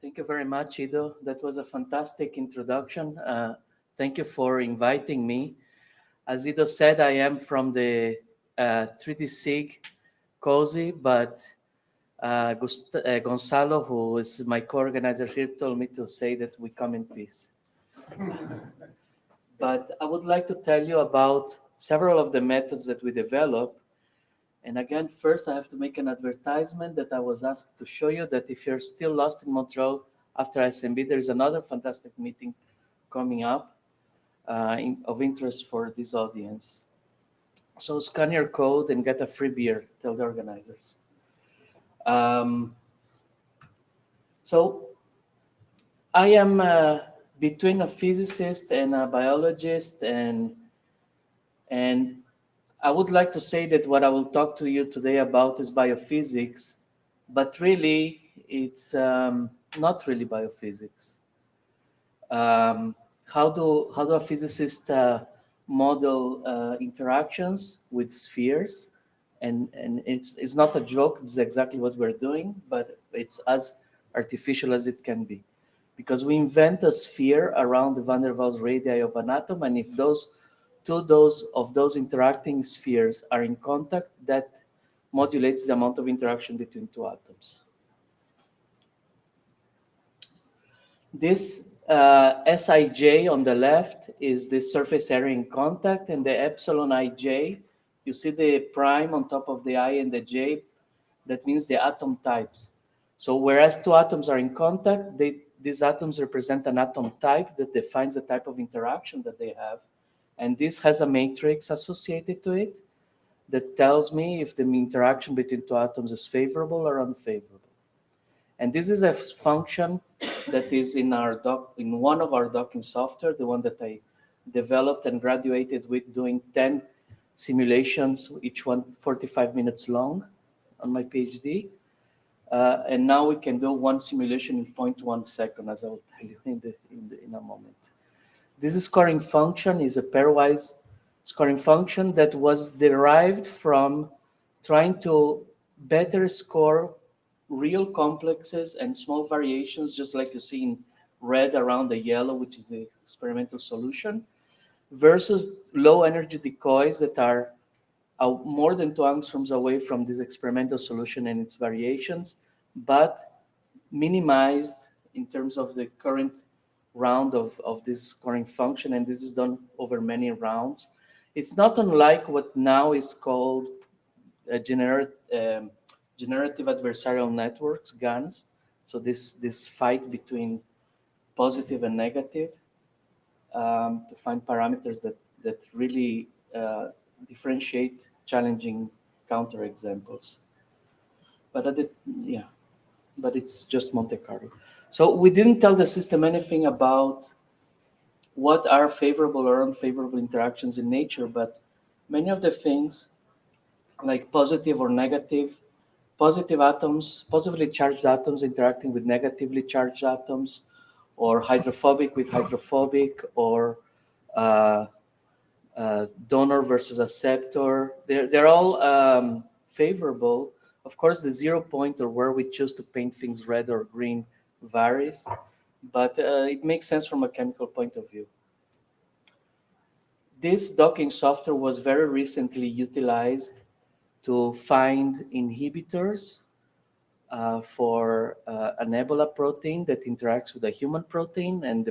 Thank you very much, Ido. That was a fantastic introduction. Thank you for inviting me. As Ido said, I am from the 3D SIG COSI, but Gonzalo, who is my co-organizer here, told me to say that we come in peace. But I would like to tell you about several of the methods that we develop. And again, first I have to make an advertisement that I was asked to show you that if you're still lost in Montreal after ISMB, there is another fantastic meeting coming up of interest for this audience. So scan your code and get a free beer, tell the organizers. So I am between a physicist and a biologist, and I would like to say that what I will talk to you today about is biophysics, but really it's not really biophysics. How do a physicist model interactions with spheres? And it's not a joke. It's exactly what we're doing, but it's as artificial as it can be, because we invent a sphere around the van der Waals radii of an atom, and if those interacting spheres are in contact, that modulates the amount of interaction between two atoms. This Sij on the left is the surface area in contact, and the epsilon ij, you see the prime on top of the I and the j, that means the atom types. So whereas two atoms are in contact, these atoms represent an atom type that defines the type of interaction that they have. And this has a matrix associated to it that tells me if the interaction between two atoms is favorable or unfavorable. And this is a function that is in one of our docking software, the one that I developed and graduated with, doing 10 simulations, each one 45 minutes long on my PhD. And now we can do one simulation in 0.1 second, as I will tell you in a moment. This scoring function is a pairwise scoring function that was derived from trying to better score real complexes and small variations, just like you see in red around the yellow, which is the experimental solution, versus low energy decoys that are more than 2 angstroms away from this experimental solution and its variations, but minimized in terms of the current round of this scoring function, and this is done over many rounds. It's not unlike what now is called generative adversarial networks, GANs. So this fight between positive and negative to find parameters that really differentiate challenging counterexamples. But it's just Monte Carlo. So we didn't tell the system anything about what are favorable or unfavorable interactions in nature, but many of the things, like positive or negative, positive atoms, positively charged atoms interacting with negatively charged atoms, or hydrophobic with hydrophobic, or donor versus acceptor. They're all favorable. Of course, the 0 point, or where we choose to paint things red or green, varies, but it makes sense from a chemical point of view. This docking software was very recently utilized to find inhibitors for an Ebola protein that interacts with a human protein, and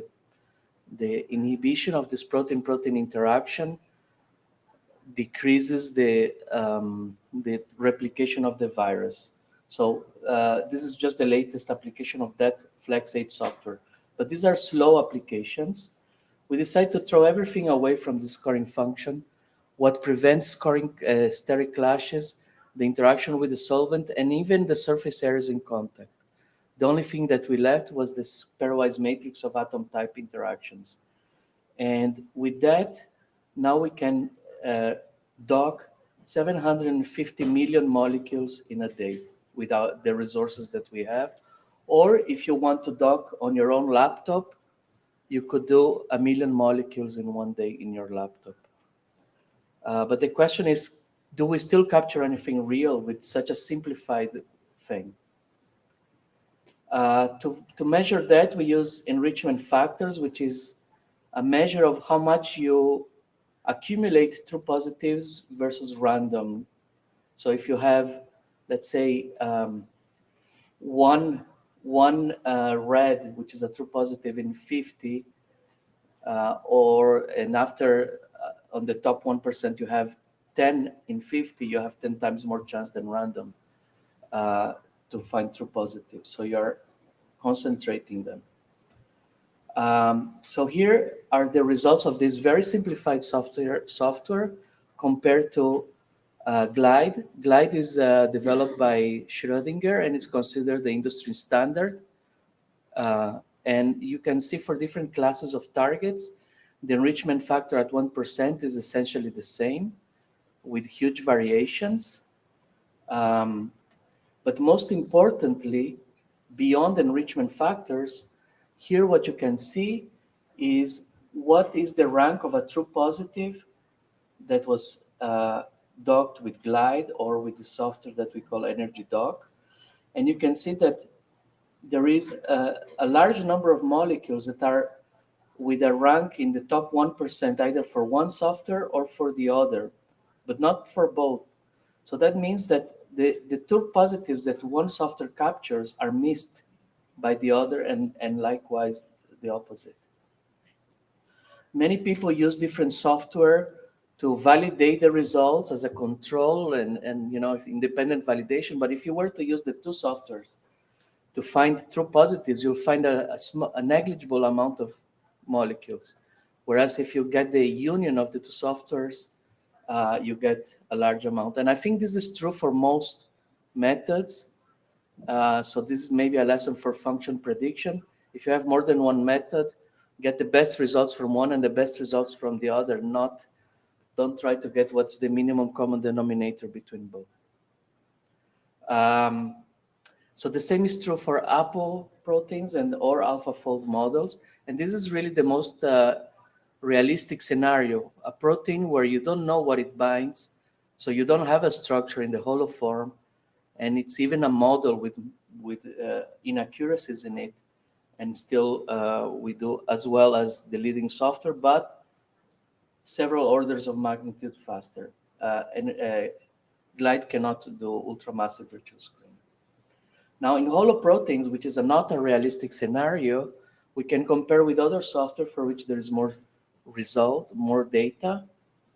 the inhibition of this protein-protein interaction decreases the replication of the virus. So this is just the latest application of that Flex8 software. But these are slow applications. We decide to throw everything away from the scoring function, what prevents scoring steric clashes, the interaction with the solvent, and even the surface areas in contact. The only thing that we left was this pairwise matrix of atom type interactions. And with that, now we can dock 750 million molecules in a day without the resources that we have. Or if you want to dock on your own laptop, you could do 1 million molecules in one day in your laptop. But the question is, do we still capture anything real with such a simplified thing? To measure that, we use enrichment factors, which is a measure of how much you accumulate true positives versus random. So if you have, let's say, one red, which is a true positive in 50, and after on the top 1%, you have 10 in 50, you have 10 times more chance than random uh, to find true positives. So you're concentrating them. So here are the results of this very simplified software compared to Glide. Glide is developed by Schrödinger and it's considered the industry standard. And you can see for different classes of targets, the enrichment factor at 1% is essentially the same with huge variations. But most importantly, beyond enrichment factors, here what you can see is what is the rank of a true positive that was docked with Glide or with the software that we call Energy Dock. And you can see that there is a large number of molecules that are with a rank in the top 1%, either for one software or for the other, but not for both. So that means that the two positives that one software captures are missed by the other, and likewise the opposite. Many people use different software to validate the results as a control and independent validation. But if you were to use the two softwares to find true positives, you'll find a negligible amount of molecules. Whereas if you get the union of the two softwares, you get a large amount. And I think this is true for most methods. So this is maybe a lesson for function prediction. If you have more than one method, get the best results from one and the best results from the other. Don't try to get what's the minimum common denominator between both. So the same is true for Apple proteins or AlphaFold models. And this is really the most realistic scenario, a protein where you don't know what it binds, so you don't have a structure in the hollow form, and it's even a model with inaccuracies in it, and still we do as well as the leading software, but several orders of magnitude faster. And Glide cannot do ultramassive virtual screening. Now, in hollow proteins, which is not a realistic scenario, we can compare with other software for which there is more data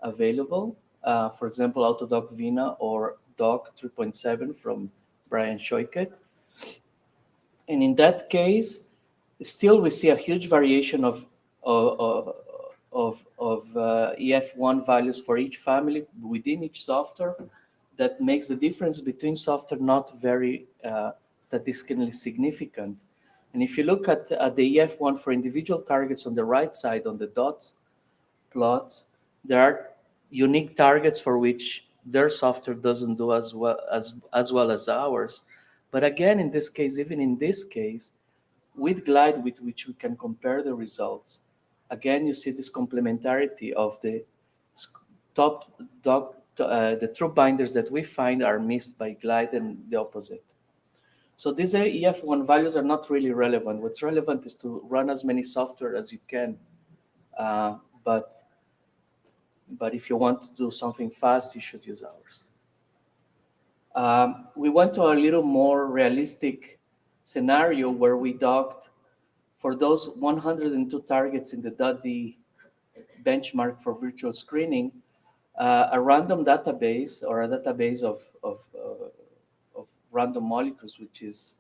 available. For example, Autodoc Vina or Doc 3.7 from Brian Schoiket. And in that case, still we see a huge variation of EF1 values for each family within each software. That makes the difference between software not very statistically significant. And if you look at the EF1 for individual targets on the right side on the dots plots, there are unique targets for which their software doesn't do as well as ours. But again, in this case, even in this case, with Glide, with which we can compare the results, again, you see this complementarity of the the true binders that we find are missed by Glide and the opposite. So these EF1 values are not really relevant. What's relevant is to run as many software as you can. But if you want to do something fast, you should use ours. We went to a little more realistic scenario where we docked for those 102 targets in the .D benchmark for virtual screening, a random database or a database of random molecules, which is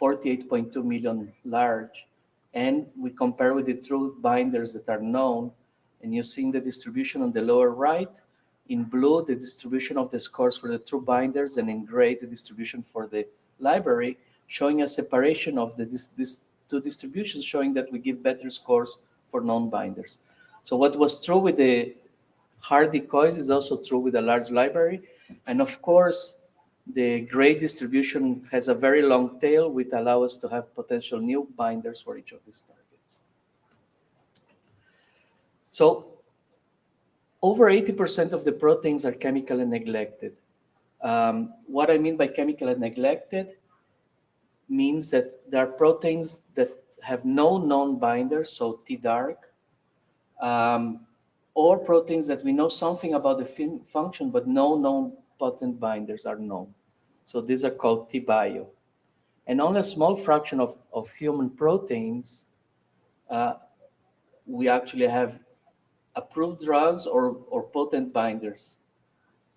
48.2 million large. And we compare with the true binders that are known. And you see in the distribution on the lower right, in blue, the distribution of the scores for the true binders, and in gray, the distribution for the library, showing a separation of these two distributions, showing that we give better scores for non-binders. So what was true with the hard decoys is also true with a large library. And of course, the gray distribution has a very long tail, which allows us to have potential new binders for each of these targets. So over 80% of the proteins are chemically neglected. What I mean by chemically neglected means that there are proteins that have no known binders, so T dark, or proteins that we know something about the function, but no known potent binders are known. So these are called T-bio. And only a small fraction of human proteins, we actually have approved drugs or potent binders.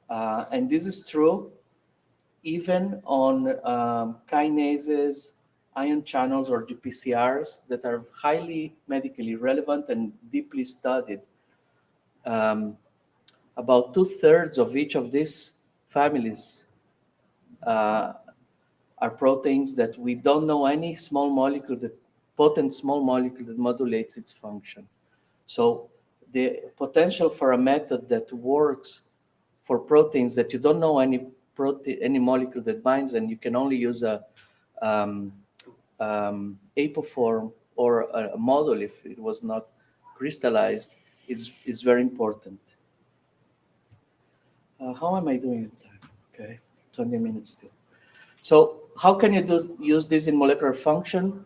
And this is true even on kinases, ion channels, or GPCRs that are highly medically relevant and deeply studied. About 2/3 of each of these families uh, are proteins that we don't know any small molecule, that potent small molecule that modulates its function. So the potential for a method that works for proteins that you don't know any molecule that binds, and you can only use a apoform or a model if it was not crystallized, is very important. How am I doing in time? Okay, 20 minutes still. So how can you use this in molecular function?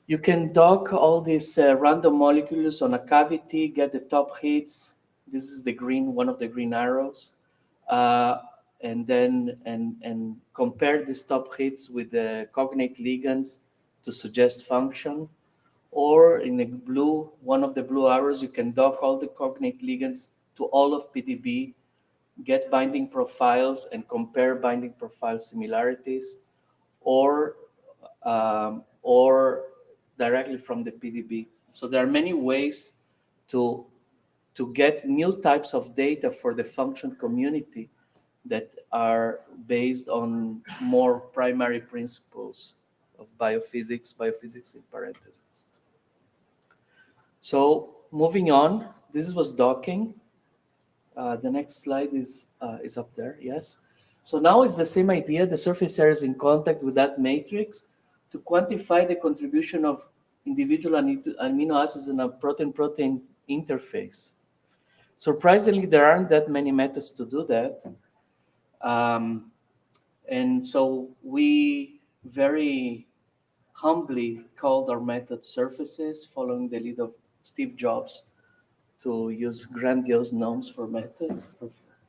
You can dock all these random molecules on a cavity, get the top hits. This is the green, one of the green arrows, and then and compare these top hits with the cognate ligands to suggest function. Or in the blue, one of the blue arrows, you can dock all the cognate ligands to all of PDB, get binding profiles and compare binding profile similarities, or directly from the PDB. So there are many ways to get new types of data for the function community that are based on more primary principles of biophysics in parentheses. So moving on, this was docking. The next slide is up there, yes. So now it's the same idea. The surface area is in contact with that matrix to quantify the contribution of individual amino acids in a protein-protein interface. Surprisingly, there aren't that many methods to do that. And so we very humbly called our method surfaces, following the lead of Steve Jobs, to use grandiose names for methods,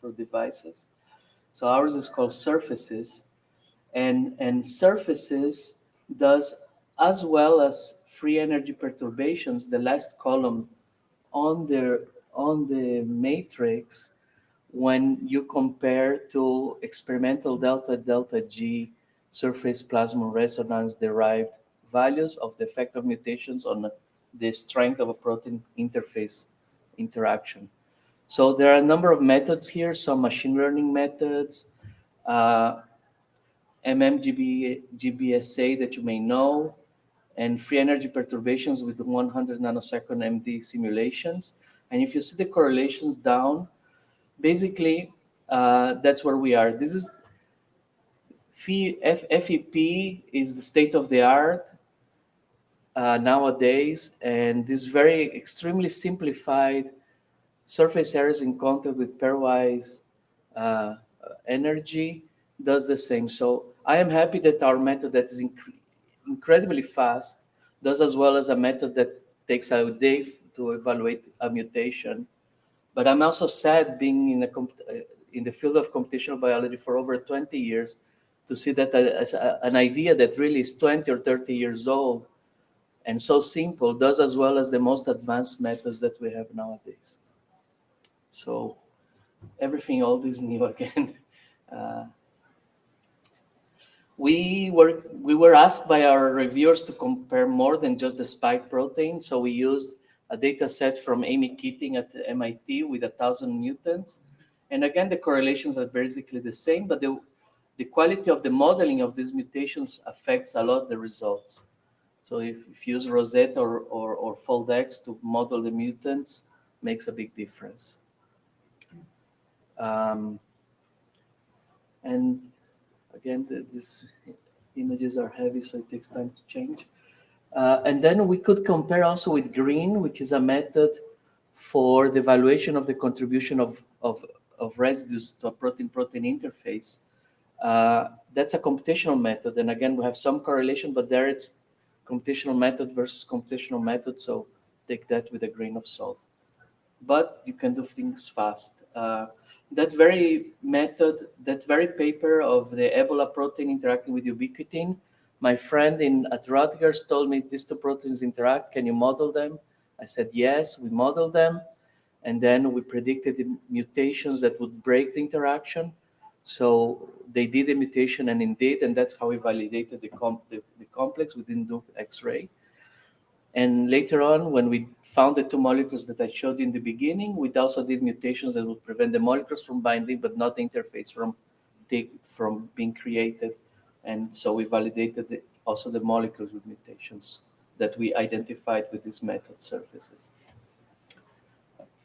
for devices. So ours is called surfaces, and surfaces does, as well as free energy perturbations, the last column on the matrix, when you compare to experimental delta delta G surface plasmon resonance derived values of the effect of mutations on the strength of a protein interface interaction. So there are a number of methods here, some machine learning methods, GBSA that you may know, and free energy perturbations with 100 nanosecond MD simulations. And if you see the correlations down, basically that's where we are. This is FEP is the state of the art nowadays, and this very extremely simplified surface areas in contact with pairwise uh, energy does the same. So I am happy that our method that is incredibly fast does as well as a method that takes a day to evaluate a mutation. But I'm also sad, being in the field of computational biology for over 20 years, to see that an idea that really is 20 or 30 years old and so simple does as well as the most advanced methods that we have nowadays. So everything old is new again. Uh, we were asked by our reviewers to compare more than just the spike protein. So we used a data set from Amy Keating at MIT with 1,000 mutants. And again, the correlations are basically the same, but the quality of the modeling of these mutations affects a lot the results. So if you use Rosetta or FoldX to model the mutants, makes a big difference. And again, these images are heavy, so it takes time to change. And then we could compare also with GREEN, which is a method for the evaluation of the contribution of residues to a protein-protein interface. That's a computational method. And again, we have some correlation, but there it's computational method versus computational method. So take that with a grain of salt. But you can do things fast. That very method, that very paper of the Ebola protein interacting with ubiquitin, my friend at Rutgers told me these two proteins interact. Can you model them? I said, yes, we modeled them. And then we predicted the mutations that would break the interaction. So they did a mutation, and indeed, and that's how we validated the complex. We didn't do X-ray. And later on, when we found the two molecules that I showed in the beginning, we also did mutations that would prevent the molecules from binding, but not the interface from being created. And so we validated also the molecules with mutations that we identified with these method surfaces.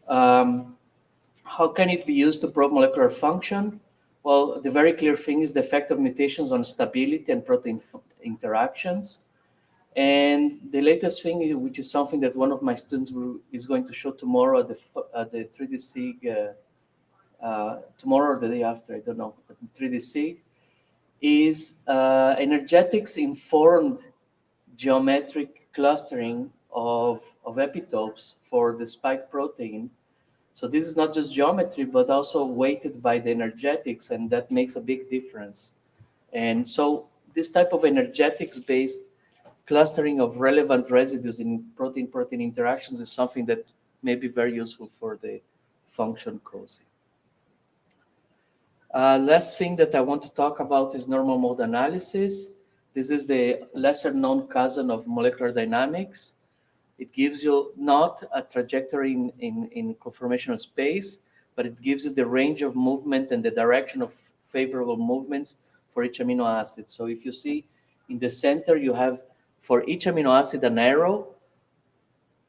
How can it be used to probe molecular function? Well, the very clear thing is the effect of mutations on stability and protein interactions. And the latest thing, which is something that one of my students is going to show tomorrow at the 3D-SIG, tomorrow or the day after, I don't know, 3D-SIG, is energetics-informed geometric clustering of epitopes for the spike protein. So this is not just geometry, but also weighted by the energetics, and that makes a big difference. And so this type of energetics-based clustering of relevant residues in protein-protein interactions is something that may be very useful for the function COSY. Last thing that I want to talk about is normal mode analysis. This is the lesser known cousin of molecular dynamics. It gives you not a trajectory in conformational space, but it gives you the range of movement and the direction of favorable movements for each amino acid. So if you see in the center, you have for each amino acid an arrow,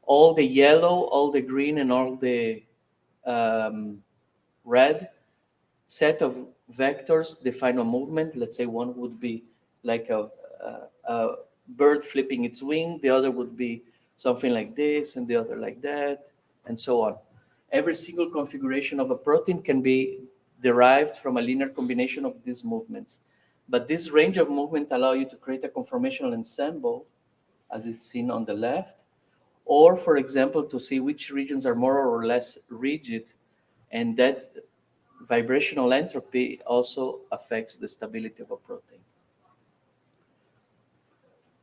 all the yellow, all the green, and all the red set of vectors define a movement. Let's say one would be like a bird flipping its wing, the other would be something like this, and the other like that, and so on. Every single configuration of a protein can be derived from a linear combination of these movements. But this range of movement allow you to create a conformational ensemble, as it's seen on the left, or, for example, to see which regions are more or less rigid, and that vibrational entropy also affects the stability of a protein.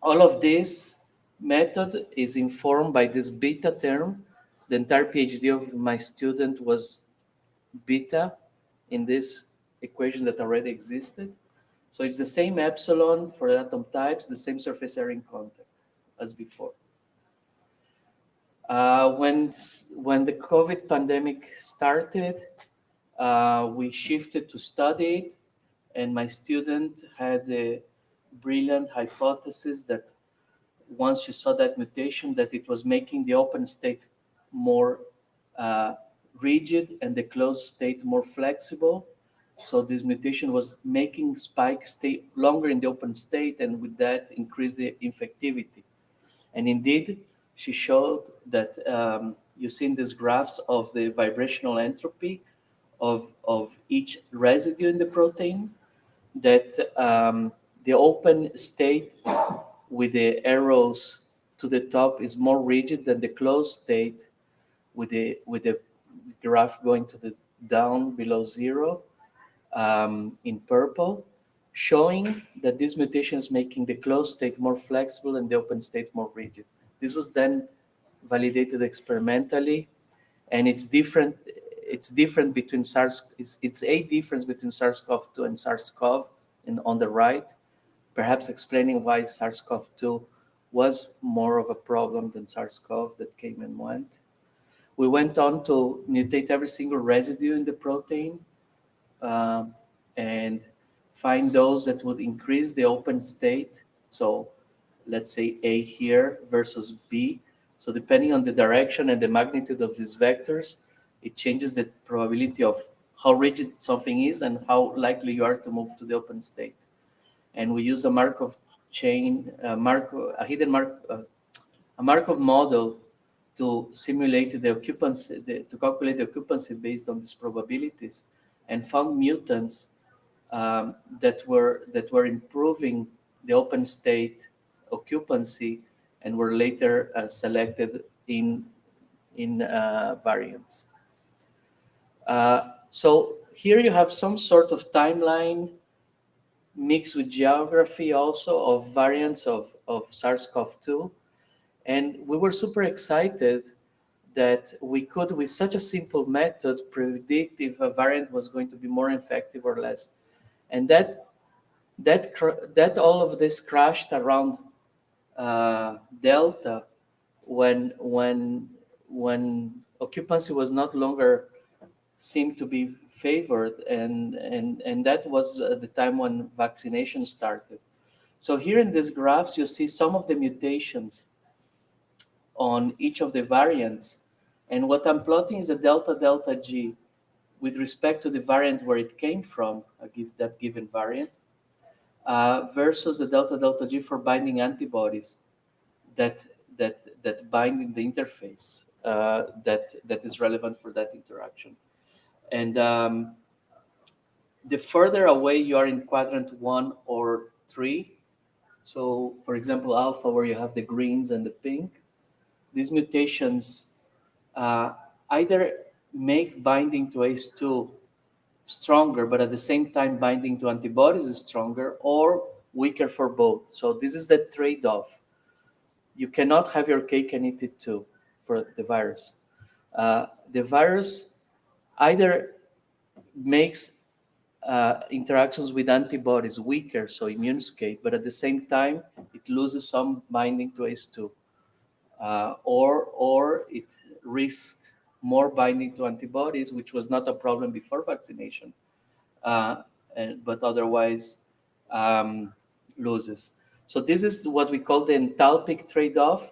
All of this method is informed by this beta term. The entire PhD of my student was beta in this equation that already existed. So it's the same epsilon for atom types, the same surface area in contact as before. When the COVID pandemic started, we shifted to study it, and my student had a brilliant hypothesis that once she saw that mutation, that it was making the open state more rigid and the closed state more flexible. So this mutation was making spike stay longer in the open state, and with that increase the infectivity. And indeed, she showed that you see in these graphs of the vibrational entropy of each residue in the protein, that the open state with the arrows to the top is more rigid than the closed state with the graph going to the down below zero in purple, showing that this mutation is making the closed state more flexible and the open state more rigid. This was then validated experimentally, and it's different. It's different between it's a difference between SARS-CoV-2 and SARS-CoV on the right, perhaps explaining why SARS-CoV-2 was more of a problem than SARS-CoV that came and went. We went on to mutate every single residue in the protein and find those that would increase the open state. So let's say A here versus B. So depending on the direction and the magnitude of these vectors, it changes the probability of how rigid something is and how likely you are to move to the open state. And we use a Markov chain, a Markov model to simulate the occupancy, to calculate the occupancy based on these probabilities, and found mutants that were improving the open state occupancy and were later selected in variants. So here you have some sort of timeline mixed with geography also of variants of SARS-CoV-2. And we were super excited that we could, with such a simple method, predict if a variant was going to be more effective or less. And that all of this crashed around Delta when occupancy was not longer seemed to be favored, and that was the time when vaccination started. So here in these graphs, you see some of the mutations on each of the variants. And what I'm plotting is a delta delta G with respect to the variant where it came from, that given variant, versus the delta delta G for binding antibodies that bind in the interface that is relevant for that interaction. And the further away you are in quadrant 1 or 3, so for example alpha, where you have the greens and the pink, these mutations either make binding to ACE2 stronger, but at the same time binding to antibodies is stronger, or weaker for both. So this is the trade-off. You cannot have your cake and eat it too for the virus. The virus either makes interactions with antibodies weaker, so immune escape, but at the same time it loses some binding to ACE2, or it risks more binding to antibodies, which was not a problem before vaccination, but otherwise loses. So this is what we call the enthalpic trade-off.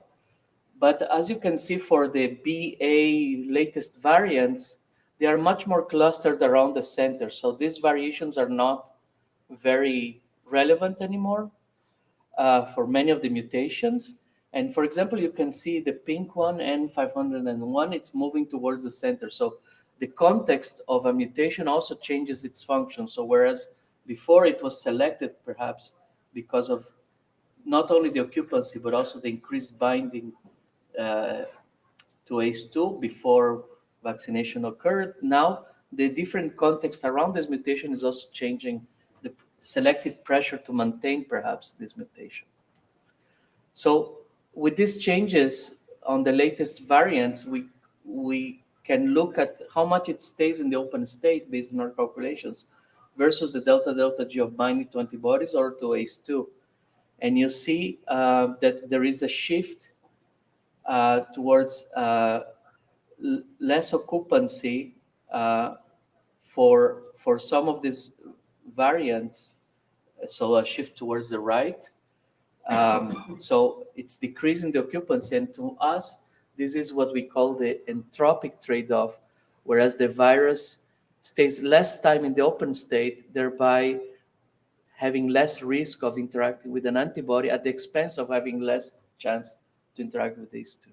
But as you can see for the BA latest variants, they are much more clustered around the center. So these variations are not very relevant anymore for many of the mutations. And for example, you can see the pink one, N501, it's moving towards the center. So the context of a mutation also changes its function. So whereas before it was selected perhaps because of not only the occupancy, but also the increased binding to ACE2 before vaccination occurred, now the different context around this mutation is also changing the selective pressure to maintain perhaps this mutation. So with these changes on the latest variants, we can look at how much it stays in the open state based on our calculations versus the delta delta G of binding to antibodies or to ACE2. And you see that there is a shift towards less occupancy for some of these variants, so a shift towards the right. So it's decreasing the occupancy, and to us, this is what we call the entropic trade-off, whereas the virus stays less time in the open state, thereby having less risk of interacting with an antibody at the expense of having less chance to interact with these two.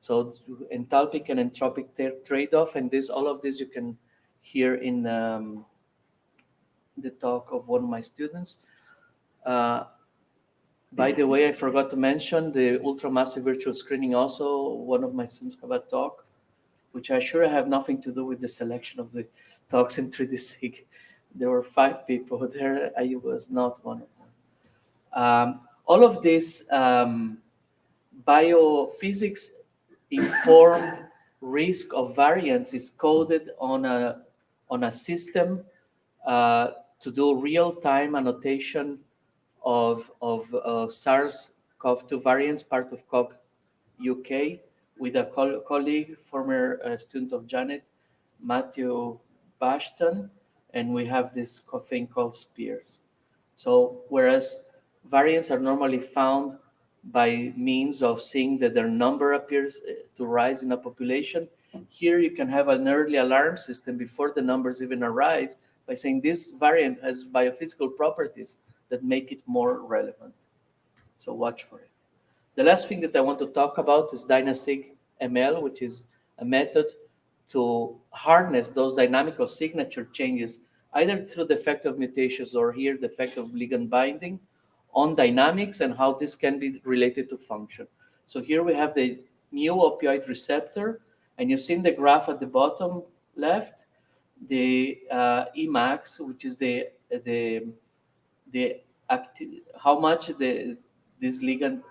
So enthalpic and entropic trade-off, and all of this you can hear in the talk of one of my students. By the way, I forgot to mention the ultramassive virtual screening also. One of my students have a talk, which I sure have nothing to do with the selection of the talks in 3D-Sig. There were 5 people there. I was not one of them. All of this biophysics informed risk of variants is coded on a system to do real-time annotation of SARS-CoV-2 variants, part of COG UK, with a colleague, former student of Janet, Matthew Bashton, and we have this thing called Spears. So whereas variants are normally found by means of seeing that their number appears to rise in a population, here you can have an early alarm system before the numbers even arise by saying this variant has biophysical properties that make it more relevant. So watch for it. The last thing that I want to talk about is DynaSig ML, which is a method to harness those dynamical signature changes either through the effect of mutations or here the effect of ligand binding on dynamics and how this can be related to function. So here we have the mu opioid receptor, and you see in the graph at the bottom left the Emax, which is the how much this ligand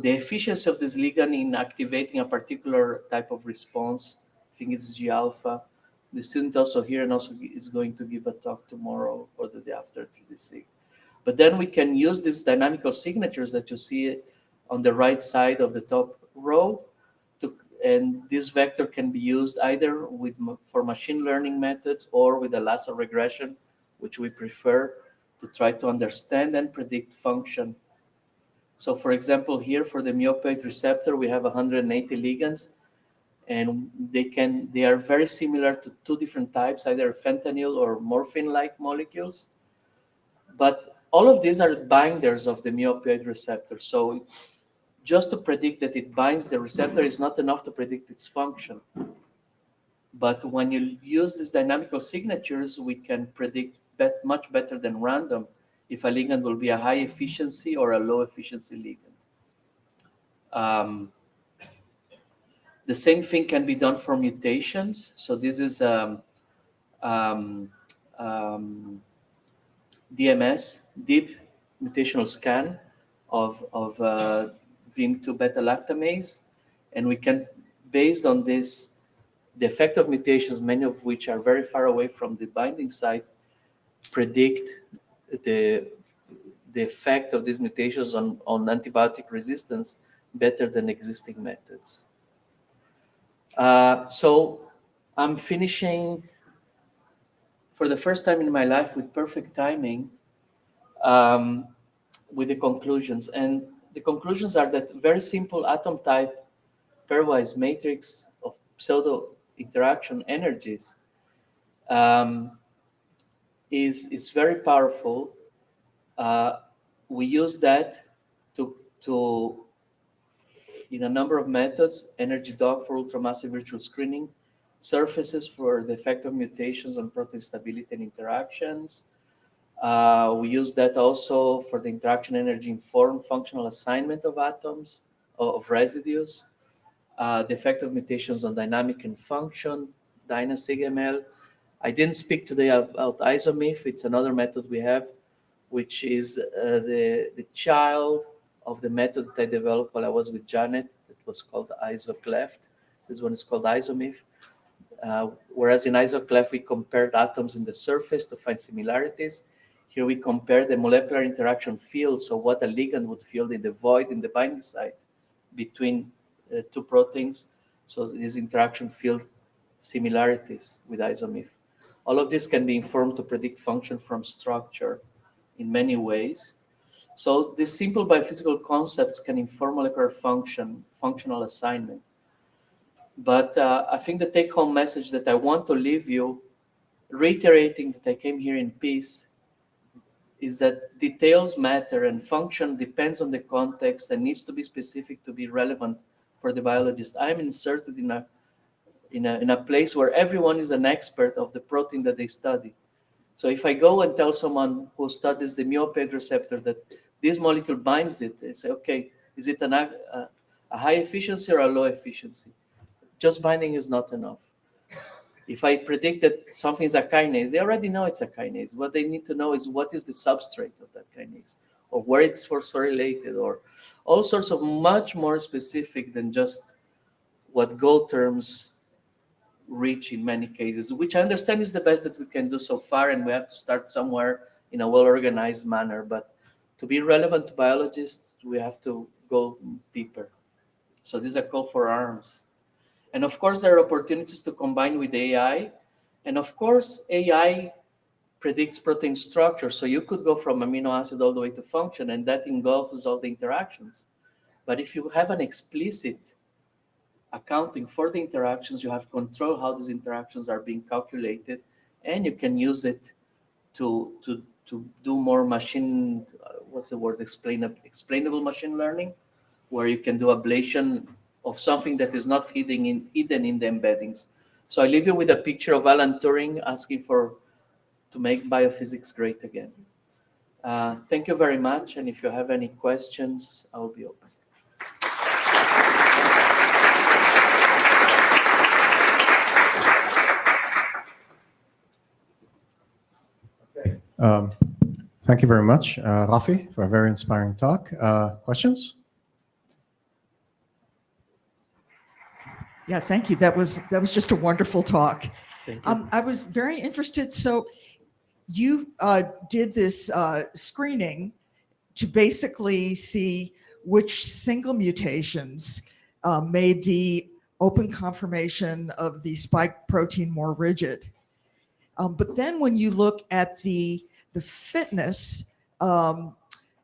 the efficiency of this ligand in activating a particular type of response. I think it's G alpha. The student also here and also is going to give a talk tomorrow or the day after to this thing. But then we can use these dynamical signatures that you see on the right side of the top row, and this vector can be used either for machine learning methods or with a lasso regression, which we prefer, to try to understand and predict function. So for example, here for the mu opioid receptor, we have 180 ligands, and they are very similar to two different types, either fentanyl or morphine-like molecules. But all of these are binders of the mu opioid receptor. So just to predict that it binds the receptor is not enough to predict its function. But when you use these dynamical signatures, we can predict much better than random if a ligand will be a high efficiency or a low efficiency ligand. The same thing can be done for mutations. So this is DMS, deep mutational scan of VIM2 beta-lactamase. And we can, based on this, the effect of mutations, many of which are very far away from the binding site, predict the effect of these mutations on antibiotic resistance better than existing methods. So I'm finishing for the first time in my life with perfect timing with the conclusions. And the conclusions are that very simple atom type pairwise matrix of pseudo interaction energies is very powerful. We use that to in a number of methods: energy dog for ultramassive virtual screening, surfaces for the effect of mutations on protein stability and interactions. We use that also for the interaction energy informed functional assignment of atoms, of residues, the effect of mutations on dynamic and function, DynaSigML. I didn't speak today about ISOMIF. It's another method we have, which is the child of the method that I developed while I was with Janet. It was called ISOClef. This one is called ISOMIF. Whereas in ISOClef, we compared atoms in the surface to find similarities. Here we compare the molecular interaction field, so what a ligand would feel in the void in the binding site between two proteins. So these interaction field similarities with ISOMIF. All of this can be informed to predict function from structure in many ways. So these simple biophysical concepts can inform molecular functional assignment. But I think the take-home message that I want to leave you, reiterating that I came here in peace, is that details matter and function depends on the context and needs to be specific to be relevant for the biologist. I'm inserted in a place where everyone is an expert of the protein that they study. So if I go and tell someone who studies the mu opioid receptor that this molecule binds it, they say, okay, is it a high efficiency or a low efficiency? Just binding is not enough. If I predict that something is a kinase, they already know it's a kinase. What they need to know is what is the substrate of that kinase, or where it's phosphorylated, or all sorts of much more specific than just what Go terms reach in many cases, which I understand is the best that we can do so far, and we have to start somewhere in a well-organized manner. But to be relevant to biologists, we have to go deeper. So this is a call for arms. And of course, there are opportunities to combine with AI. And of course, AI predicts protein structure. So you could go from amino acid all the way to function, and that engulfs all the interactions. But if you have an explicit accounting for the interactions, you have control how these interactions are being calculated, and you can use it to do more machine, explainable machine learning, where you can do ablation of something that is not hidden in the embeddings. So I leave you with a picture of Alan Turing asking to make biophysics great again. Thank you very much, and if you have any questions, I'll be open. Thank you very much, Rafi, for a very inspiring talk. Questions? Yeah, thank you. That was just a wonderful talk. Thank you. I was very interested. So you did this screening to basically see which single mutations made the open conformation of the spike protein more rigid. But then when you look at the fitness of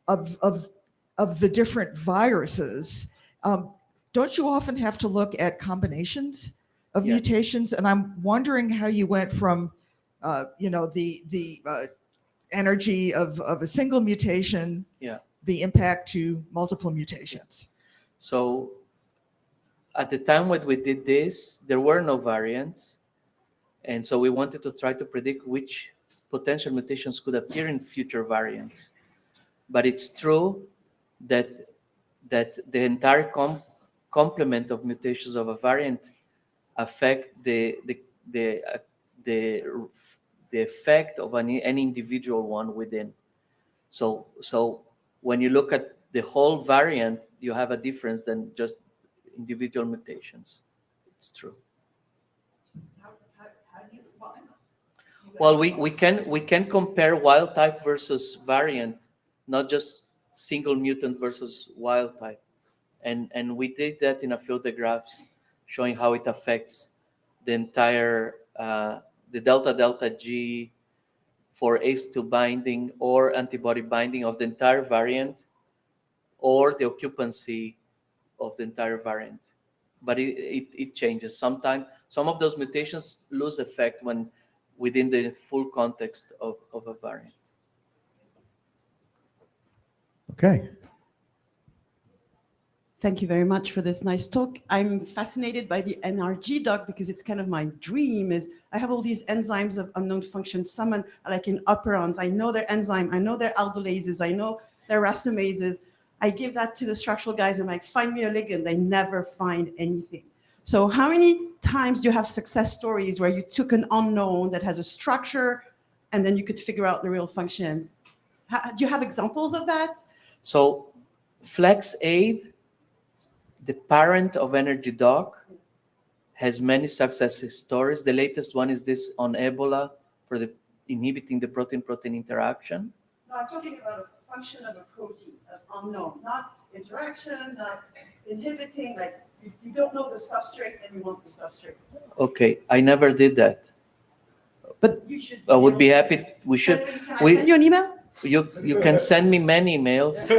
the different viruses, don't you often have to look at combinations of Yes. mutations? And I'm wondering how you went from, the energy of a single mutation, Yeah. the impact to multiple mutations. So at the time when we did this, there were no variants. And so we wanted to try to predict which potential mutations could appear in future variants. But it's true that the entire complement of mutations of a variant affect the effect of any individual one within. So when you look at the whole variant, you have a difference than just individual mutations. It's true. How do you find them? Well, we can compare wild type versus variant, not just single mutant versus wild type. And we did that in a few of the graphs showing how it affects the entire the delta G for ACE2 binding or antibody binding of the entire variant, or the occupancy of the entire variant. But it changes. Sometimes some of those mutations lose effect when within the full context of a variant. Okay. Thank you very much for this nice talk. I'm fascinated by the NRG doc because it's kind of my dream. Is I have all these enzymes of unknown function. Some are like in operons. I know their enzyme. I know their aldolases. I know their racomases. I give that to the structural guys. I'm like, find me a ligand. They never find anything. So how many times do you have success stories where you took an unknown that has a structure and then you could figure out the real function? Do you have examples of that? So FlexAid, the parent of EnergyDoc, has many success stories. The latest one is this on Ebola for inhibiting the protein-protein interaction. No, I'm talking about a function of a protein, of unknown, not interaction, not inhibiting, like you don't know the substrate and you want the substrate. Okay, I never did that. But you should. I would be happy. We should. Can I send you an email? You can send me many emails.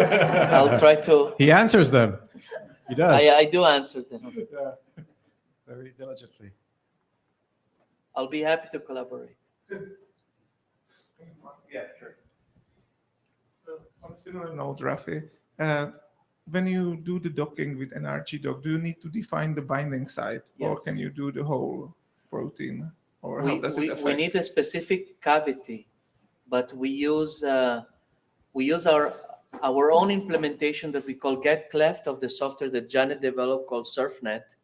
I'll try to. He answers them. He does. I do answer them. Yeah. Very diligently. I'll be happy to collaborate. Yeah, sure. So on a similar note, Rafi, when you do the docking with NRG-doc, do you need to define the binding site, or Yes. can you do the whole protein, or how does it affect? We need a specific cavity, but we use our own implementation that we call GetCleft of the software that Janet developed called SurfNet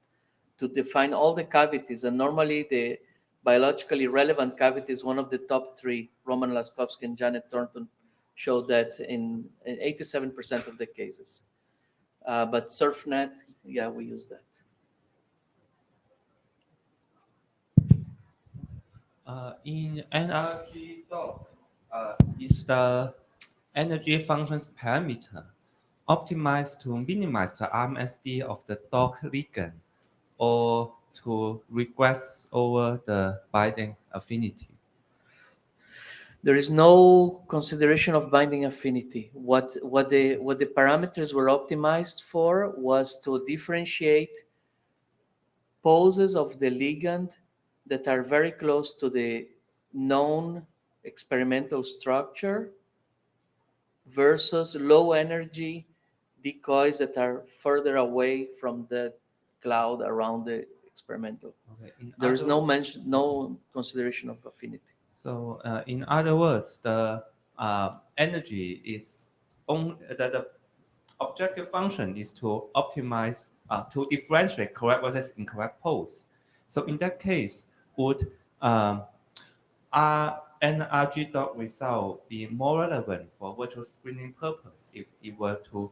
to define all the cavities. And normally the biologically relevant cavity is one of the top three. Roman Laskowski and Janet Thornton showed that in 87% of the cases. But SurfNet, yeah, we use that. In energy doc, is the energy functions parameter optimized to minimize the RMSD of the doc ligand or to regress over the binding affinity? There is no consideration of binding affinity. What the parameters were optimized for was to differentiate poses of the ligand that are very close to the known experimental structure versus low energy decoys that are further away from the cloud around the experimental. Okay. There is no consideration of affinity. So, in other words, the energy is the objective function is to optimize, to differentiate correct versus incorrect poles. So in that case, would NRG dot result be more relevant for virtual screening purpose if it were to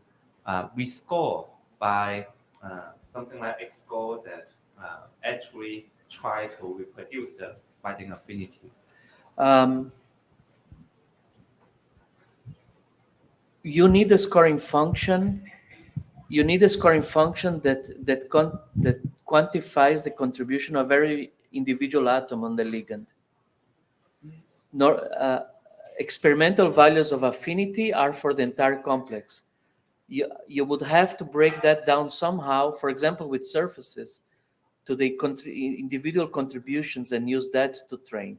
rescore by something like X-score that actually try to reproduce the binding affinity? You need a scoring function. You need a scoring function that quantifies the contribution of every individual atom on the ligand. Experimental values of affinity are for the entire complex. You would have to break that down somehow, for example, with surfaces, to the individual contributions and use that to train.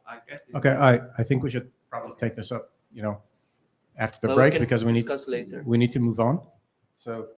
I guess it's Okay, I think we should probably take this up, after the But we break can because we discuss later. need to move on. So